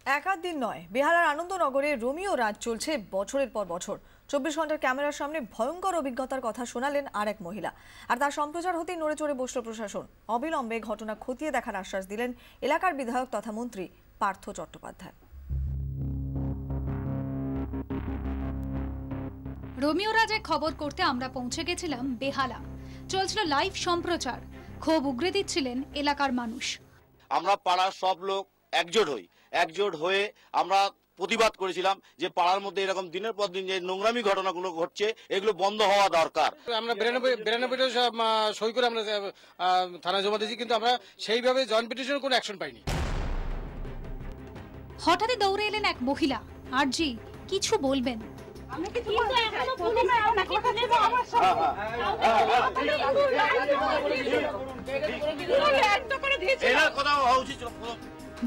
এক আধ দিন নয়, বেহালার আনন্দনগরে রোমিও রাজ চলছে বছরের পর বছর। 24 ঘন্টার ক্যামেরার সামনে ভয়ঙ্কর অভিজ্ঞতার কথা শোনালেন আর এক মহিলা, আর তার সম্প্রচার হতেই নড়ে চড়ে বসল প্রশাসন। অবিলম্বে ঘটনা খতিয়ে দেখার আশ্বাস দিলেন এলাকার বিধায়ক তথা মন্ত্রী পার্থ চট্টোপাধ্যায়। রোমিও রাজের খবর করতে আমরা পৌঁছে গেছিলাম বেহালা। চলছিল লাইভ সম্প্রচার। ক্ষোভ উগরে দিচ্ছিলেন এলাকার মানুষ। আমরা পাড়ার সব লোক একজোট হয়ে আমরা প্রতিবাদ করেছিলাম যে পাড়ার মধ্যে এরকম দিনের পর দিন যে নোংরামি ঘটনাগুলো ঘটছে, এগুলো বন্ধ হওয়া দরকার। আমরা 92 সই করে আমরা থানায় জমা দিয়েছি, কিন্তু আমরা সেইভাবে জয়েন্ট পিটিশন কোনো অ্যাকশন পাইনি। হঠাৎই দৌড়ে এলেন এক মহিলা। আরজি কিছু বলবেন।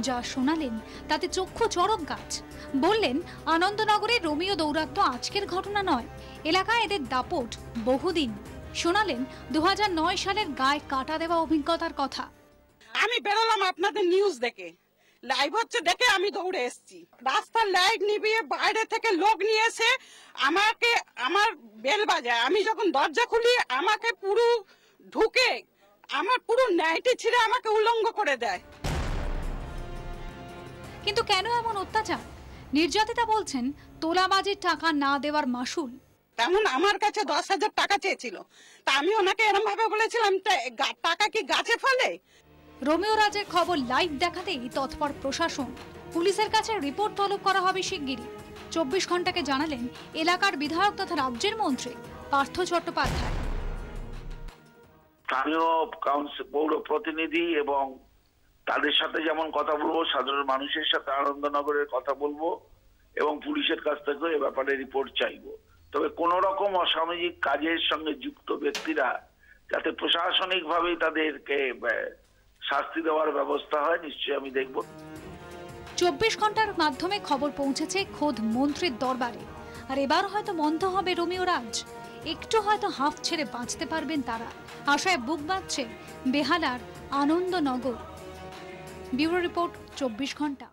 যা শোনালেন তাতে চক্ষু চড়ক গাছ। বললেন, আনন্দনগরে রোমিও দৌরাত্ম্য আজকের ঘটনা নয়, এলাকায় এদের দাপট বহুদিন। শোনালেন 2009 সালের গায়ে কাটা দেওয়া অভিজ্ঞতার কথা। আমি বেরোলাম আপনাদের নিউজ দেখে, লাইভ হচ্ছে দেখে আমি দৌড়ে এসেছি। রাস্তার লাইট নিভিয়ে বাইরে থেকে লোক নিয়ে এসে আমাকে আমার বেল বাজায়। আমি যখন দরজা খুলি আমাকে পুরো ঢুকে আমার পুরো নাইটি ছিঁড়ে আমাকে উলঙ্গ করে দেয়। কিন্তু কেন এমন অত্যাচার? নির্যাতিতা বলছেন তোলাবাজির টাকা না দেওয়ার মাসুল। তেমন আমার কাছে 10,000 টাকা চেয়েছিল, তা আমি ওনাকে এরকম ভাবে বলেছিলাম টাকা কি গাছে ফলে? রোমিও রাজের খবর লাইভ দেখাতেই তৎপর প্রশাসন। পুলিশের কাছে রিপোর্ট তলব করা হবে শিগগিরই। 24 ঘন্টাকে জানালেন এলাকার বিধায়ক তথা রাজ্যের মন্ত্রী পার্থ চট্টোপাধ্যায়। স্থানীয় পৌর প্রতিনিধি এবং তাদের সাথে যেমন কথা বলবো, সাধারণ মানুষের সাথে আনন্দনগরের কথা বলবো এবং পুলিশের কাছ থেকে এ ব্যাপারে রিপোর্ট চাইবো। তবে কোন রকম অসামাজিক কাজের সঙ্গে যুক্ত ব্যক্তিরা যাতে প্রশাসনিকভাবেই তাদেরকে শাস্তি দেওয়ার ব্যবস্থা হয়, নিশ্চয়ই আমি দেখব। 24 ঘন্টার মাধ্যমে খবর পৌঁছেছে খোদ মন্ত্রীর দরবারে। আর এবার হয়তো বন্ধ হবে রোমিও রাজ। একটু হয়তো হাফ ছেড়ে বাঁচতে পারবেন তারা। আশায় বুক বাঁধছে বেহালার আনন্দনগর। ব্যুরো রিপোর্ট, 24 ঘন্টা।